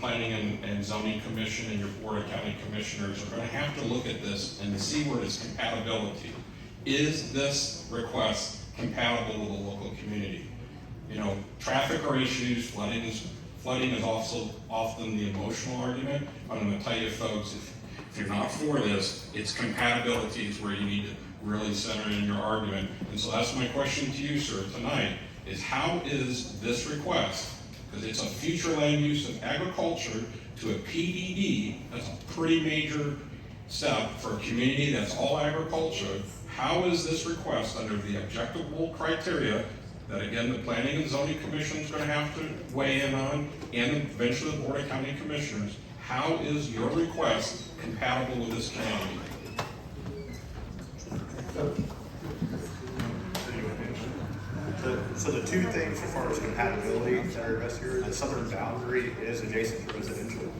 Planning and Zoning Commission and your Board of County Commissioners are going to have to look at this and see where it's compatibility. Is this request compatible with the local community? You know, traffic are issues, flooding is also often the emotional argument. I'm going to tell you folks, if you're not for this, it's compatibility is where you need to really center in your argument. And so that's my question to you, sir, tonight, is how is this request, because it's a future land use of agriculture to a PDD, that's a pretty major step for a community that's all agriculture. How is this request under the objectable criteria that, again, the Planning and Zoning Commission is going to have to weigh in on, and eventually the Board of County Commissioners, how is your request compatible with this community? So the two things as far as compatibility that are addressed here, the southern boundary is adjacent to residential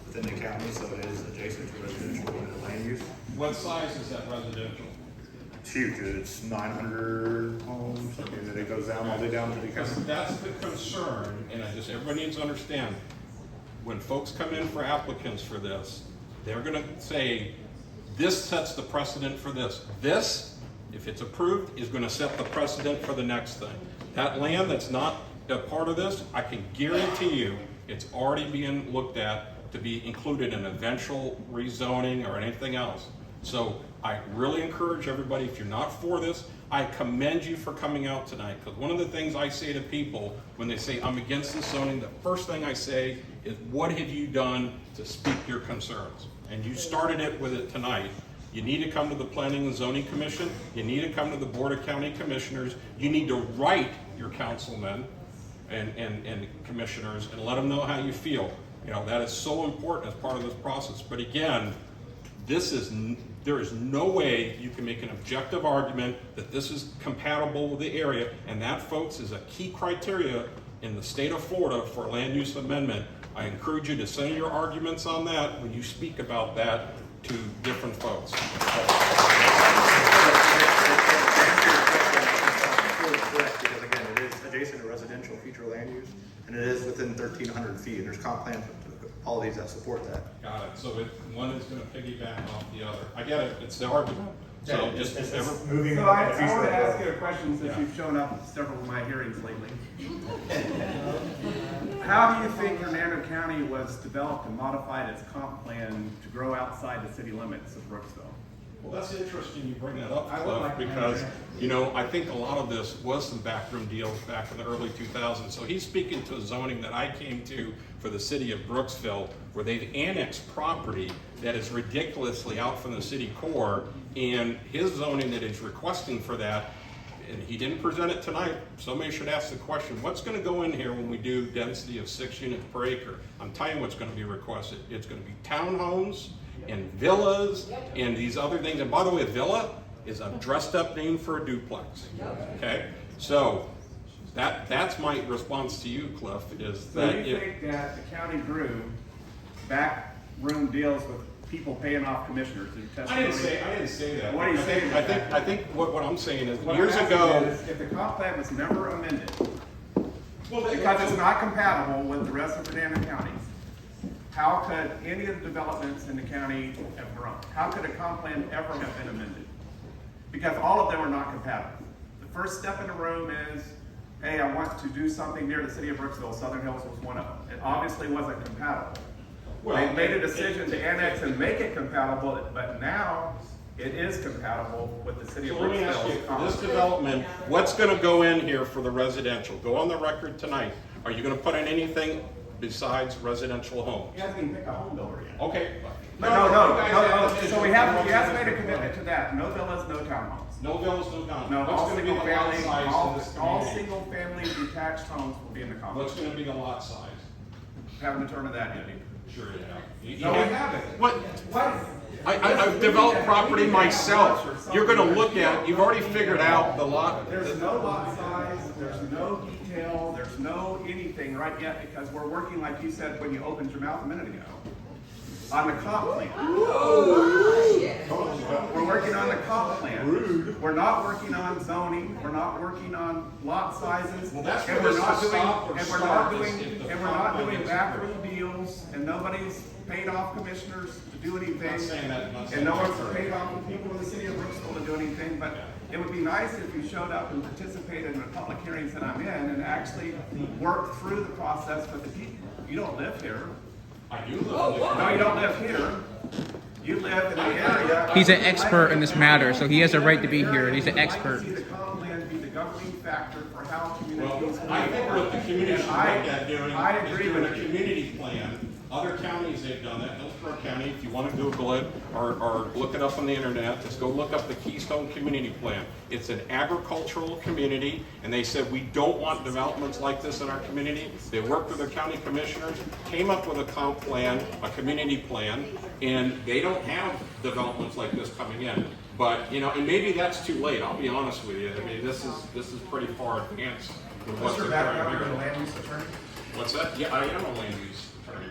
within the county, so it is adjacent to residential land use. What size is that residential? It's huge. It's 900 homes, and then it goes down all the way down to the Because county. that's the concern, and everybody needs to understand, when folks come in for applicants for this, they're gonna say, this sets the precedent for this. This, if it's approved, is gonna set the precedent for the next thing. That land that's not a part of this, I can guarantee you, it's already being looked at to be included in eventual rezoning or anything else. So I really encourage everybody, if you're not for this, I commend you for coming out tonight, because one of the things I say to people when they say I'm against this zoning, the first thing I say is, what have you done to speak your concerns? And you started it with it tonight. You need to come to the Planning and Zoning Commission. You need to come to the Board of County Commissioners. You need to write your councilmen and commissioners and let them know how you feel. You know, that is so important as part of this process. But again, there is no way you can make an objective argument that this is compatible with the area, and that, folks, is a key criteria in the state of Florida for a land use amendment. I encourage you to center your arguments on that when you speak about that to different folks. Correct, because again, it is adjacent to residential future land use, and it is within 1,300 feet, and there's comp plan policies that support that. Got it. So one is going to piggyback off the other. I get it. It's the argument. So Yeah, just it's ever. moving. So I want to ask you a question since you've shown up at several of my hearings lately. How do you think Hernando County was developed and modified its comp plan to grow outside the city limits of Brooksville? Well, that's interesting you bring that up, I would Cliff, like to because, know. you know, I think a lot of this was some backroom deals back in the early 2000s. So he's speaking to zoning that I came to for the city of Brooksville, where they've annexed property that is ridiculously out from the city core, and his zoning that he's requesting for that, and he didn't present it tonight. Somebody should ask the question, what's going to go in here when we do density of 6 units per acre? I'm telling you what's going to be requested. It's going to be townhomes and villas and these other things. And by the way, a villa is a dressed up name for a duplex. Okay? So that's my response to you, Cliff, is So that you think that the county grew backroom deals with people paying off commissioners? I didn't say that. What are you saying? I think what I'm saying is What I'm years asking ago. is, if the comp plan was never amended, Well, because it's not compatible with the rest of Hernando counties, how could any of the developments in the county have grown? How could a comp plan ever have been amended? Because all of them are not compatible. The first step in the room is, hey, I want to do something near the city of Brooksville. Southern Hills was one of them. It obviously wasn't compatible. They made a decision to annex and make it compatible, but now it is compatible with the city of So let me ask you, Brooksville. for this development, what's going to go in here for the residential? Go on the record tonight. Are you going to put in anything besides residential homes? He hasn't even picked a home builder yet. Okay. No. So he has made a commitment to that. No villas, no townhomes. No villas, no townhomes. No, What's all going to be single the lot family, size in this all community? single family detached homes will be in the What's complex. going to be the lot size? Haven't determined that yet either. Sure you have. No, we haven't. What? What? I've developed property myself. You're going to look at, you've already figured out the lot. There's no lot size, there's no detail, there's no anything right yet, because we're working, like you said when you opened your mouth a minute ago. on the comp plan. We're working on the comp plan. We're not working on zoning, we're not working on lot sizes. Well, that's and where we're this not would doing, stop or and we're start not is doing, if the and we're comp not plan doing gets backroom deals, and nobody's paid off commissioners to do anything. saying that, I'm not And saying no that's one's correct. paid off the people in the city of Brooksville to do anything, but it would be nice if you showed up and participated in the public hearings that I'm in and actually worked through the process with the people. You don't live here. I do live in the No, you don't live here. You live in the area. He's an expert in this matter, so he has a right to be here. He's an expert. I'd like to see the comp plan be the governing factor for how communities. Well, I think what the community should look at doing I is agree doing a with you. community plan. Other counties, they've done that. Hillsborough County, if you want to Google it or look it up on the internet, just go look up the Keystone Community Plan. It's an agricultural community, and they said, we don't want developments like this in our community. They worked with their county commissioners, came up with a comp plan, a community plan, and they don't have developments like this coming in. But, you know, and maybe that's too late, I'll be honest with you. I mean, this is pretty far advanced with what's What's your occurring background? here. You're a land use attorney? What's that? Yeah, I am a land use attorney.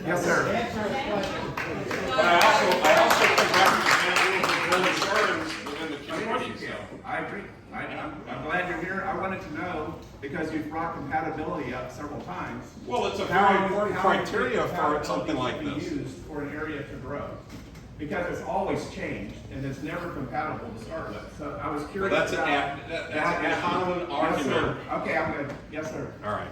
Yes, sir. But I also can represent insurance within the Of course community, you so. can. I agree. I'm glad you're here. I wanted to know, because you've brought compatibility up several times. Well, it's a how- very important how criteria for compatibility something like can be this. used for an area to grow. Because it's always changed and it's never compatible to start with. So I was curious. That's an about that's an that issue. common Yes, argument. sir. Okay, I'm good. Yes, sir. All right.